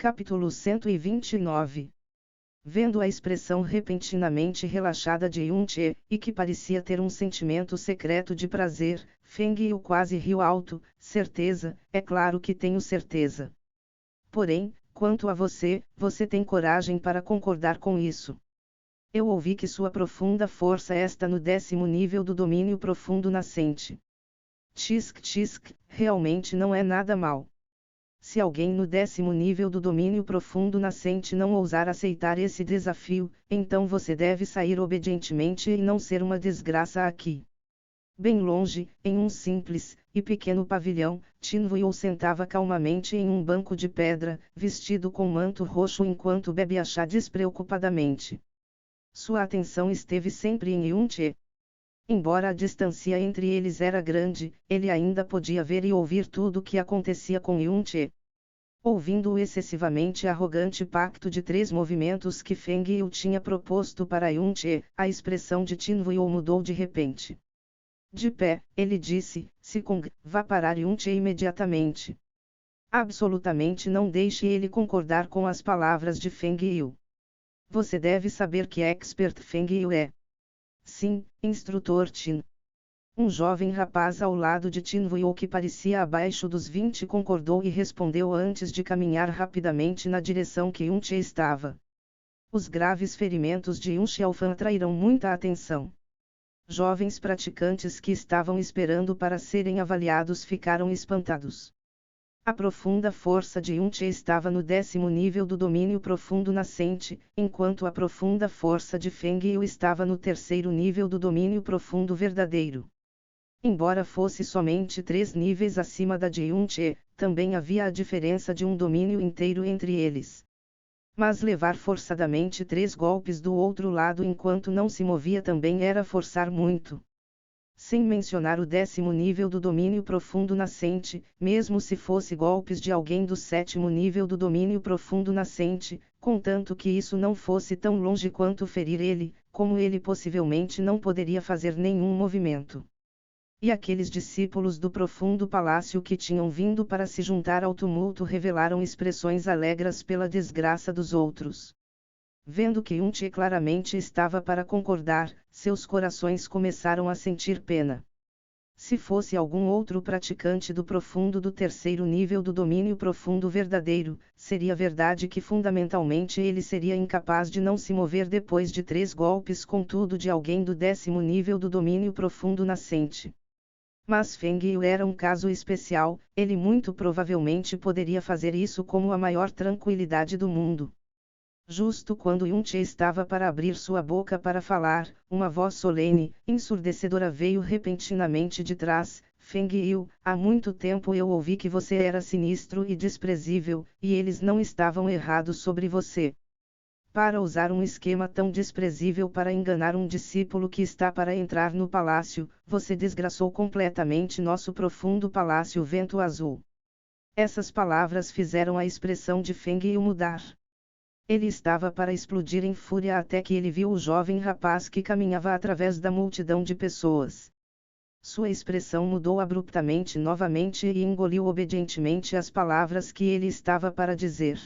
Capítulo 129. Vendo a expressão repentinamente relaxada de Yun-che, e que parecia ter um sentimento secreto de prazer, Feng Yu quase riu alto. Certeza, é claro que tenho certeza. Porém, quanto a você, você tem coragem para concordar com isso? Eu ouvi que sua profunda força está no 10º nível do domínio profundo nascente. Tchisk, realmente não é nada mal. Se alguém no 10º nível do domínio profundo nascente não ousar aceitar esse desafio, então você deve sair obedientemente e não ser uma desgraça aqui. Bem longe, em um simples e pequeno pavilhão, Tin Vuil sentava calmamente em um banco de pedra, vestido com manto roxo enquanto bebia chá despreocupadamente. Sua atenção esteve sempre em Yun-che. Embora a distância entre eles era grande, ele ainda podia ver e ouvir tudo o que acontecia com Yun-che. Ouvindo o excessivamente arrogante pacto de 3 movimentos que Feng Yu tinha proposto para Yun-che, a expressão de Tin Vuil mudou de repente. De pé, ele disse: Sikong, vá parar Yun-che imediatamente. Absolutamente não deixe ele concordar com as palavras de Feng Yu. Você deve saber que Expert Feng Yu é. Sim, instrutor Tin. Um jovem rapaz ao lado de Tin Vuil que parecia abaixo dos 20 concordou e respondeu antes de caminhar rapidamente na direção que Yun-che estava. Os graves ferimentos de Yun Xiaofan atraíram muita atenção. Jovens praticantes que estavam esperando para serem avaliados ficaram espantados. A profunda força de Yun-che estava no 10º nível do domínio profundo nascente, enquanto a profunda força de Feng Yu estava no 3º nível do domínio profundo verdadeiro. Embora fosse somente 3 níveis acima da de Yun-che, também havia a diferença de um domínio inteiro entre eles. Mas levar forçadamente 3 golpes do outro lado enquanto não se movia também era forçar muito. Sem mencionar o 10º nível do domínio profundo nascente, mesmo se fosse golpes de alguém do 7º nível do domínio profundo nascente, contanto que isso não fosse tão longe quanto ferir ele, como ele possivelmente não poderia fazer nenhum movimento. E aqueles discípulos do profundo palácio que tinham vindo para se juntar ao tumulto revelaram expressões alegres pela desgraça dos outros. Vendo que Yun-che claramente estava para concordar, seus corações começaram a sentir pena. Se fosse algum outro praticante do profundo do 3º nível do domínio profundo verdadeiro, seria verdade que fundamentalmente ele seria incapaz de não se mover depois de 3 golpes, contudo de alguém do 10º nível do domínio profundo nascente. Mas Feng Yu era um caso especial, ele muito provavelmente poderia fazer isso com a maior tranquilidade do mundo. Justo quando Yun-che estava para abrir sua boca para falar, uma voz solene, ensurdecedora veio repentinamente de trás. Feng Yu, há muito tempo eu ouvi que você era sinistro e desprezível, e eles não estavam errados sobre você. Para usar um esquema tão desprezível para enganar um discípulo que está para entrar no palácio, você desgraçou completamente nosso profundo palácio Vento Azul. Essas palavras fizeram a expressão de Feng Yu mudar. Ele estava para explodir em fúria até que ele viu o jovem rapaz que caminhava através da multidão de pessoas. Sua expressão mudou abruptamente novamente e engoliu obedientemente as palavras que ele estava para dizer.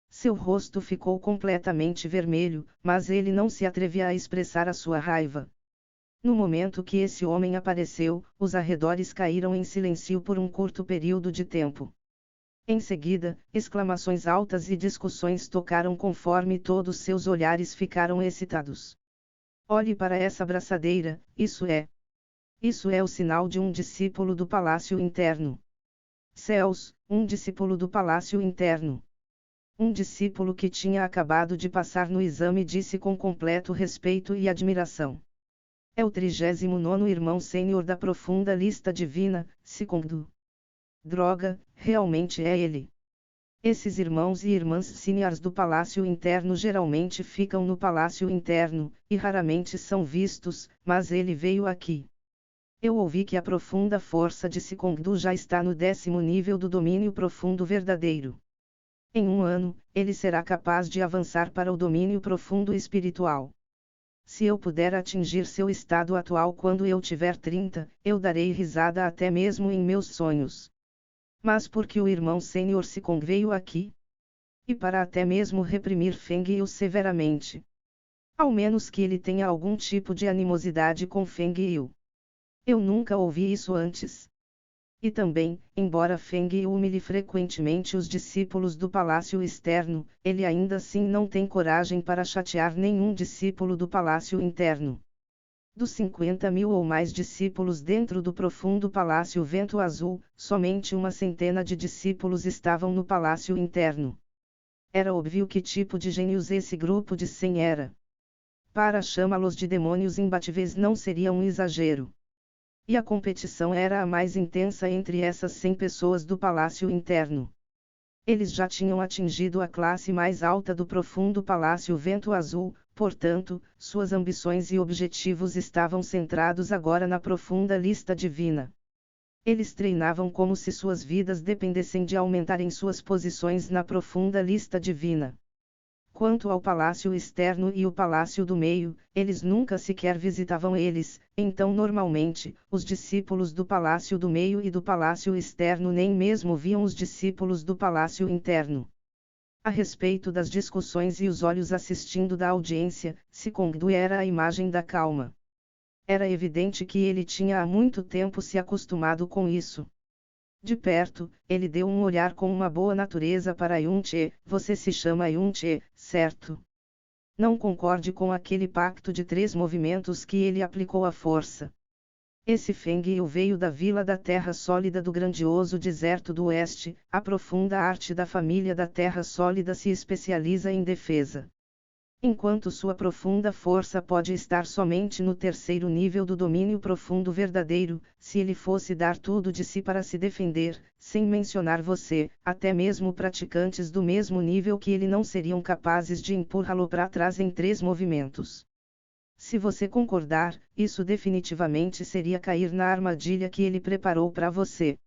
Seu rosto ficou completamente vermelho, mas ele não se atrevia a expressar a sua raiva. No momento que esse homem apareceu, os arredores caíram em silêncio por um curto período de tempo. Em seguida, exclamações altas e discussões tocaram conforme todos seus olhares ficaram excitados. Olhe para essa braçadeira, isso é o sinal de um discípulo do palácio interno. Céus, um discípulo do palácio interno. Um discípulo que tinha acabado de passar no exame disse com completo respeito e admiração. É o 39º irmão sênior da profunda lista divina, Sikong. Droga, realmente é ele. Esses irmãos e irmãs seniors do palácio interno geralmente ficam no palácio interno, e raramente são vistos, mas ele veio aqui. Eu ouvi que a profunda força de Sikong já está no 10º nível do domínio profundo verdadeiro. Em um ano, ele será capaz de avançar para o domínio profundo espiritual. Se eu puder atingir seu estado atual quando eu tiver 30, eu darei risada até mesmo em meus sonhos. Mas por que o irmão sênior Sikong veio aqui? e para até mesmo reprimir Feng Yu severamente. Ao menos que ele tenha algum tipo de animosidade com Feng Yu. Eu nunca ouvi isso antes. E também, embora Feng Yu humilhe frequentemente os discípulos do palácio externo, ele ainda assim não tem coragem para chatear nenhum discípulo do palácio interno. Dos 50.000 ou mais discípulos dentro do profundo Palácio Vento Azul, somente uma centena de discípulos estavam no palácio interno. Era óbvio que tipo de gênios esse grupo de 100 era. Para chamá-los de demônios imbatíveis não seria um exagero. E a competição era a mais intensa entre essas 100 pessoas do palácio interno. Eles já tinham atingido a classe mais alta do profundo Palácio Vento Azul, portanto, suas ambições e objetivos estavam centrados agora na profunda lista divina. Eles treinavam como se suas vidas dependessem de aumentarem suas posições na profunda lista divina. Quanto ao palácio externo e o palácio do meio, eles nunca sequer visitavam eles, então normalmente, os discípulos do palácio do meio e do palácio externo nem mesmo viam os discípulos do palácio interno. A respeito das discussões e os olhos assistindo da audiência, Sikongdu era a imagem da calma. Era evidente que ele tinha há muito tempo se acostumado com isso. De perto, ele deu um olhar com uma boa natureza para Yun-che. Você se chama Yun-che, certo? Não concorde com aquele pacto de 3 movimentos que ele aplicou à força. Esse Feng Yu veio da vila da Terra Sólida do grandioso deserto do Oeste. A profunda arte da família da Terra Sólida se especializa em defesa. Enquanto sua profunda força pode estar somente no 3º nível do domínio profundo verdadeiro, se ele fosse dar tudo de si para se defender, sem mencionar você, até mesmo praticantes do mesmo nível que ele não seriam capazes de empurrá-lo para trás em 3 movimentos. Se você concordar, isso definitivamente seria cair na armadilha que ele preparou para você.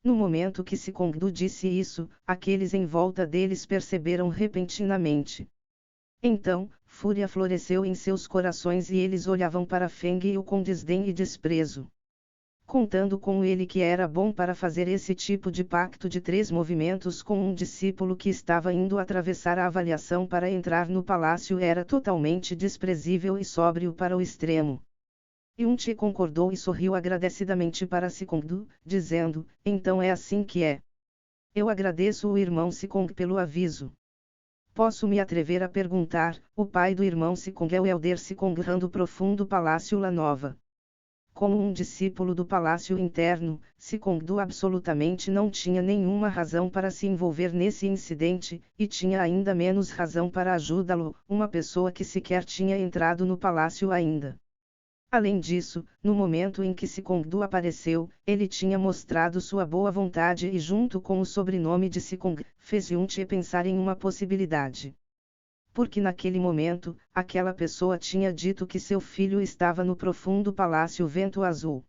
No momento que Sikongdu disse isso, aqueles em volta deles perceberam repentinamente. Então, fúria floresceu em seus corações e eles olhavam para Feng Yu com desdém e desprezo. Contando com ele que era bom para fazer esse tipo de pacto de 3 movimentos com um discípulo que estava indo atravessar a avaliação para entrar no palácio era totalmente desprezível e sóbrio para o extremo. Yun-che concordou e sorriu agradecidamente para Sikongdu, dizendo, então é assim que é. Eu agradeço o irmão Sikong pelo aviso. Posso me atrever a perguntar, o pai do irmão Sikong é o Elder Sikong Han do profundo Palácio La Nova. Como um discípulo do palácio interno, Sikongdu absolutamente não tinha nenhuma razão para se envolver nesse incidente, e tinha ainda menos razão para ajudá-lo, uma pessoa que sequer tinha entrado no palácio ainda. Além disso, no momento em que Sikongdu apareceu, ele tinha mostrado sua boa vontade e junto com o sobrenome de Sikong, fez Yun-che pensar em uma possibilidade. Porque naquele momento, aquela pessoa tinha dito que seu filho estava no profundo Palácio Vento Azul.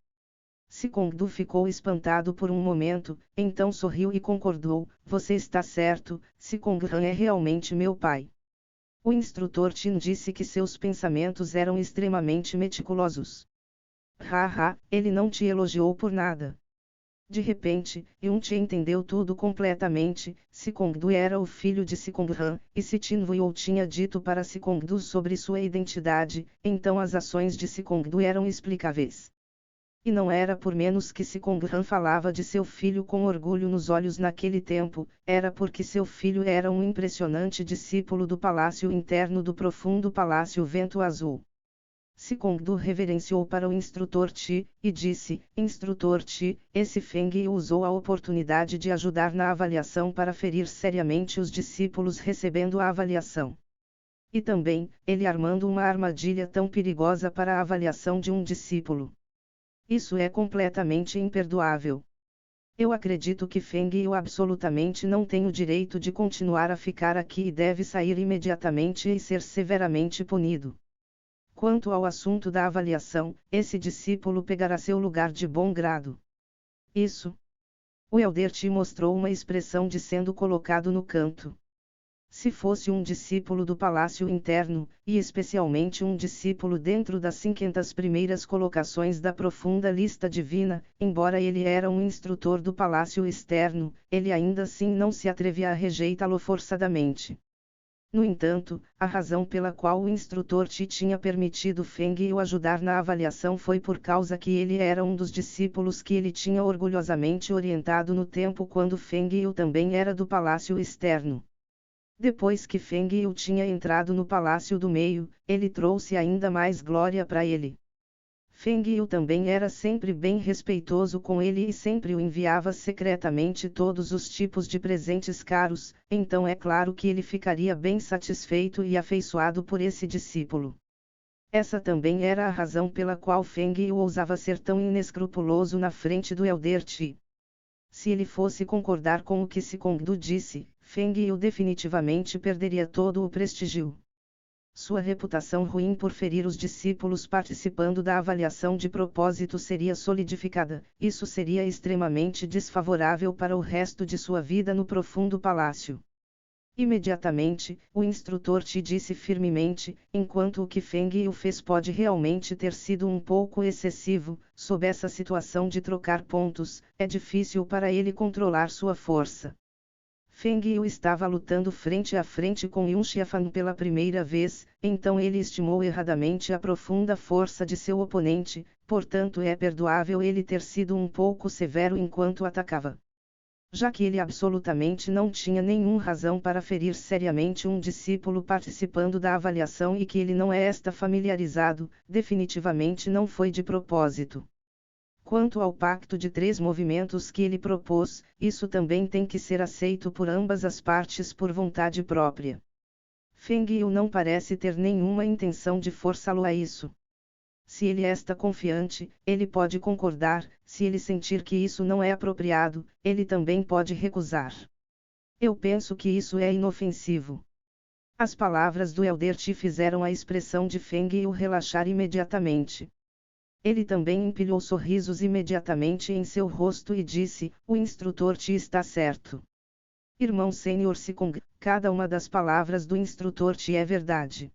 Sikongdu ficou espantado por um momento, então sorriu e concordou, você está certo, Sikong Han é realmente meu pai. O instrutor Tin disse que seus pensamentos eram extremamente meticulosos. Haha, ele não te elogiou por nada. De repente, Yun-che entendeu tudo completamente. Sikongdu era o filho de Sikong Han, e se Tin Vuyo tinha dito para Sikongdu sobre sua identidade, então as ações de Sikongdu eram explicáveis. E não era por menos que Sikong Han falava de seu filho com orgulho nos olhos naquele tempo, era porque seu filho era um impressionante discípulo do palácio interno do profundo Palácio Vento Azul. Sikongdu reverenciou para o instrutor Ti, e disse, Instrutor Ti, esse Feng Yu usou a oportunidade de ajudar na avaliação para ferir seriamente os discípulos recebendo a avaliação. E também, ele armando uma armadilha tão perigosa para a avaliação de um discípulo. Isso é completamente imperdoável. Eu acredito que Feng Yu absolutamente não tem o direito de continuar a ficar aqui e deve sair imediatamente e ser severamente punido. Quanto ao assunto da avaliação, esse discípulo pegará seu lugar de bom grado. Isso. O Elder Ti mostrou uma expressão de sendo colocado no canto. Se fosse um discípulo do palácio interno, e especialmente um discípulo dentro das 500 primeiras colocações da profunda lista divina, embora ele era um instrutor do palácio externo, ele ainda assim não se atrevia a rejeitá-lo forçadamente. No entanto, a razão pela qual o instrutor Ti tinha permitido Feng o ajudar na avaliação foi por causa que ele era um dos discípulos que ele tinha orgulhosamente orientado no tempo quando Feng o também era do palácio externo. Depois que Feng Yu tinha entrado no Palácio do Meio, ele trouxe ainda mais glória para ele. Feng Yu também era sempre bem respeitoso com ele e sempre o enviava secretamente todos os tipos de presentes caros, então é claro que ele ficaria bem satisfeito e afeiçoado por esse discípulo. Essa também era a razão pela qual Feng Yu ousava ser tão inescrupuloso na frente do Elder Ti. Se ele fosse concordar com o que Sikongdu disse, Feng Yu definitivamente perderia todo o prestígio. Sua reputação ruim por ferir os discípulos participando da avaliação de propósito seria solidificada, isso seria extremamente desfavorável para o resto de sua vida no profundo palácio. Imediatamente, o instrutor Ti disse firmemente, enquanto o que Feng Yu fez pode realmente ter sido um pouco excessivo, sob essa situação de trocar pontos, é difícil para ele controlar sua força. Feng Yu estava lutando frente a frente com Yun Xiafan pela primeira vez, então ele estimou erradamente a profunda força de seu oponente, portanto é perdoável ele ter sido um pouco severo enquanto atacava. Já que ele absolutamente não tinha nenhuma razão para ferir seriamente um discípulo participando da avaliação e que ele não está familiarizado, definitivamente não foi de propósito. Quanto ao pacto de 3 movimentos que ele propôs, isso também tem que ser aceito por ambas as partes por vontade própria. Feng Yu não parece ter nenhuma intenção de forçá-lo a isso. Se ele está confiante, ele pode concordar, se ele sentir que isso não é apropriado, ele também pode recusar. Eu penso que isso é inofensivo. As palavras do Elder Ti fizeram a expressão de Feng Yu relaxar imediatamente. Ele também empilhou sorrisos imediatamente em seu rosto e disse, o instrutor Ti está certo. Irmão Sênior Sikong, cada uma das palavras do instrutor Ti é verdade.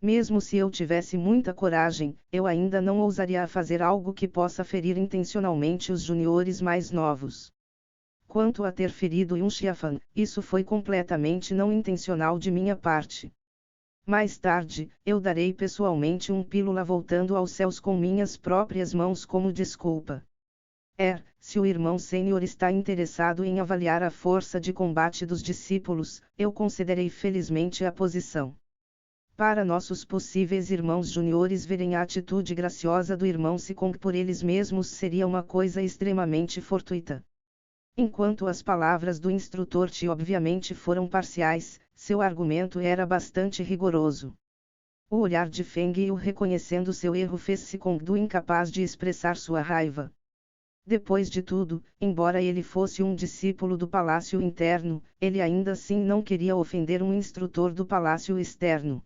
Mesmo se eu tivesse muita coragem, eu ainda não ousaria fazer algo que possa ferir intencionalmente os juniores mais novos. Quanto a ter ferido Yun Xiafan, isso foi completamente não intencional de minha parte. Mais tarde, eu darei pessoalmente pílula voltando aos céus com minhas próprias mãos como desculpa. Se o irmão Sênior está interessado em avaliar a força de combate dos discípulos, eu considerei felizmente a posição. Para nossos possíveis irmãos juniores verem a atitude graciosa do irmão Sikong por eles mesmos seria uma coisa extremamente fortuita. Enquanto as palavras do instrutor Ti obviamente foram parciais, seu argumento era bastante rigoroso. O olhar de Feng Yu reconhecendo seu erro fez Sikongdu incapaz de expressar sua raiva. Depois de tudo, embora ele fosse um discípulo do palácio interno, ele ainda assim não queria ofender um instrutor do palácio externo.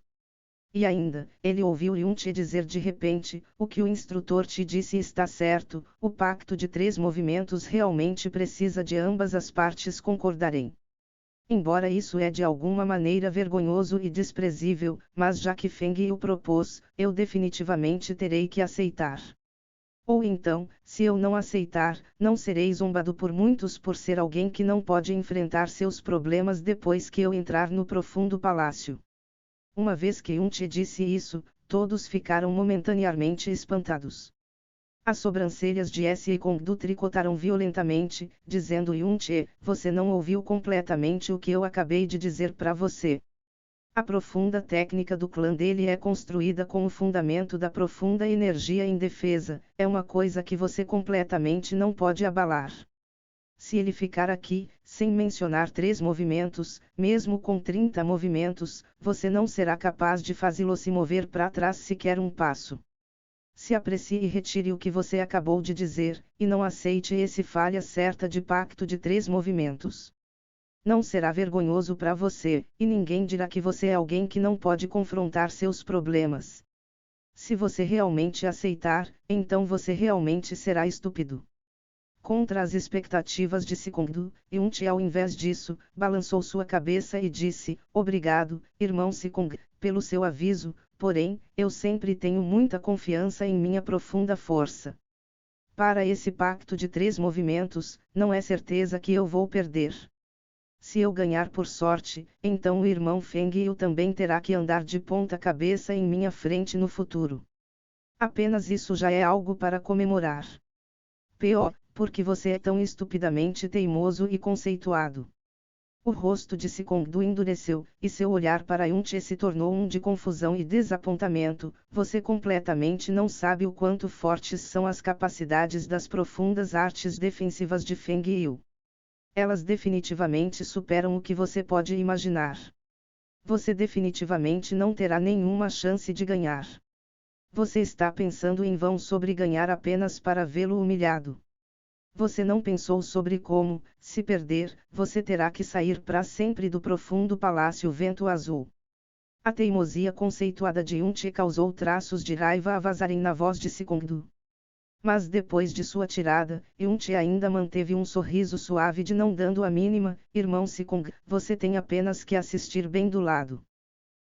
E ainda, ele ouviu Yun Ti dizer de repente, o que o instrutor Ti disse está certo, o pacto de 3 movimentos realmente precisa de ambas as partes concordarem. Embora isso é de alguma maneira vergonhoso e desprezível, mas já que Feng Yu propôs, eu definitivamente terei que aceitar. Ou então, se eu não aceitar, não serei zombado por muitos por ser alguém que não pode enfrentar seus problemas depois que eu entrar no profundo palácio. Uma vez que Yun Ti disse isso, todos ficaram momentaneamente espantados. As sobrancelhas de Sikongdu tricotaram violentamente, dizendo Yun Ti, você não ouviu completamente o que eu acabei de dizer para você. A profunda técnica do clã dele é construída com o fundamento da profunda energia em defesa, é uma coisa que você completamente não pode abalar. Se ele ficar aqui, sem mencionar 3 movimentos, mesmo com 30 movimentos, você não será capaz de fazê-lo se mover para trás sequer um passo. Se aprecie e retire o que você acabou de dizer, e não aceite esse falha certa de pacto de 3 movimentos. Não será vergonhoso para você, e ninguém dirá que você é alguém que não pode confrontar seus problemas. Se você realmente aceitar, então você realmente será estúpido. contra as expectativas de Sikongdu, Yunche ao invés disso, balançou sua cabeça e disse, obrigado, irmão Sikong, pelo seu aviso, porém, eu sempre tenho muita confiança em minha profunda força. Para esse pacto de 3 movimentos, não é certeza que eu vou perder. Se eu ganhar por sorte, então o irmão Feng Yu também terá que andar de ponta cabeça em minha frente no futuro. Apenas isso já é algo para comemorar. P.O., porque você é tão estupidamente teimoso e conceituado. O rosto de Sikongdu endureceu, e seu olhar para Yunche se tornou um de confusão e desapontamento. Você completamente não sabe o quanto fortes são as capacidades das profundas artes defensivas de Feng Yu. Elas definitivamente superam o que você pode imaginar. Você definitivamente não terá nenhuma chance de ganhar. Você está pensando em vão sobre ganhar apenas para vê-lo humilhado. Você não pensou sobre como, se perder, você terá que sair para sempre do profundo palácio Vento Azul. A teimosia conceituada de Yunche causou traços de raiva a vazarem na voz de Sikongdu. Mas depois de sua tirada, Yunche ainda manteve um sorriso suave de não dando a mínima, irmão Sikong, você tem apenas que assistir bem do lado.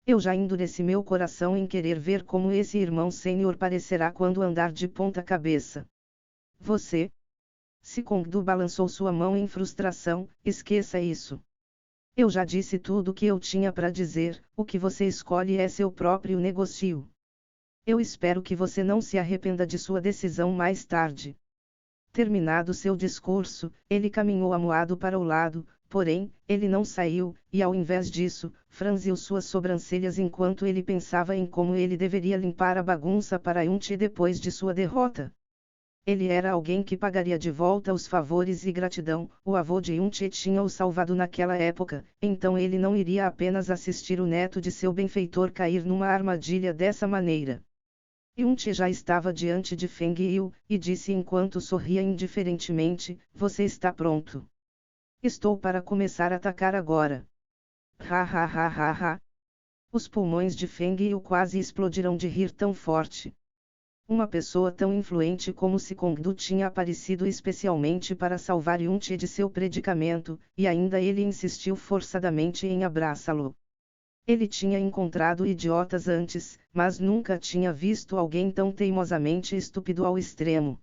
Eu já endureci meu coração em querer ver como esse irmão sênior parecerá quando andar de ponta cabeça. Você? Sikongdu balançou sua mão em frustração, esqueça isso. Eu já disse tudo o que eu tinha para dizer, o que você escolhe é seu próprio negócio. Eu espero que você não se arrependa de sua decisão mais tarde. Terminado seu discurso, ele caminhou amuado para o lado, porém, ele não saiu, e ao invés disso, franziu suas sobrancelhas enquanto ele pensava em como ele deveria limpar a bagunça para Yunche depois de sua derrota. Ele era alguém que pagaria de volta os favores e gratidão, o avô de Yunche tinha o salvado naquela época, então ele não iria apenas assistir o neto de seu benfeitor cair numa armadilha dessa maneira. Yunche já estava diante de Feng Yu, e disse enquanto sorria indiferentemente, você está pronto. Estou para começar a atacar agora. Ha ha ha ha ha. Os pulmões de Feng Yu quase explodiram de rir tão forte. Uma pessoa tão influente como Sikongdu tinha aparecido especialmente para salvar Yunche de seu predicamento, e ainda ele insistiu forçadamente em abraçá-lo. Ele tinha encontrado idiotas antes, mas nunca tinha visto alguém tão teimosamente estúpido ao extremo.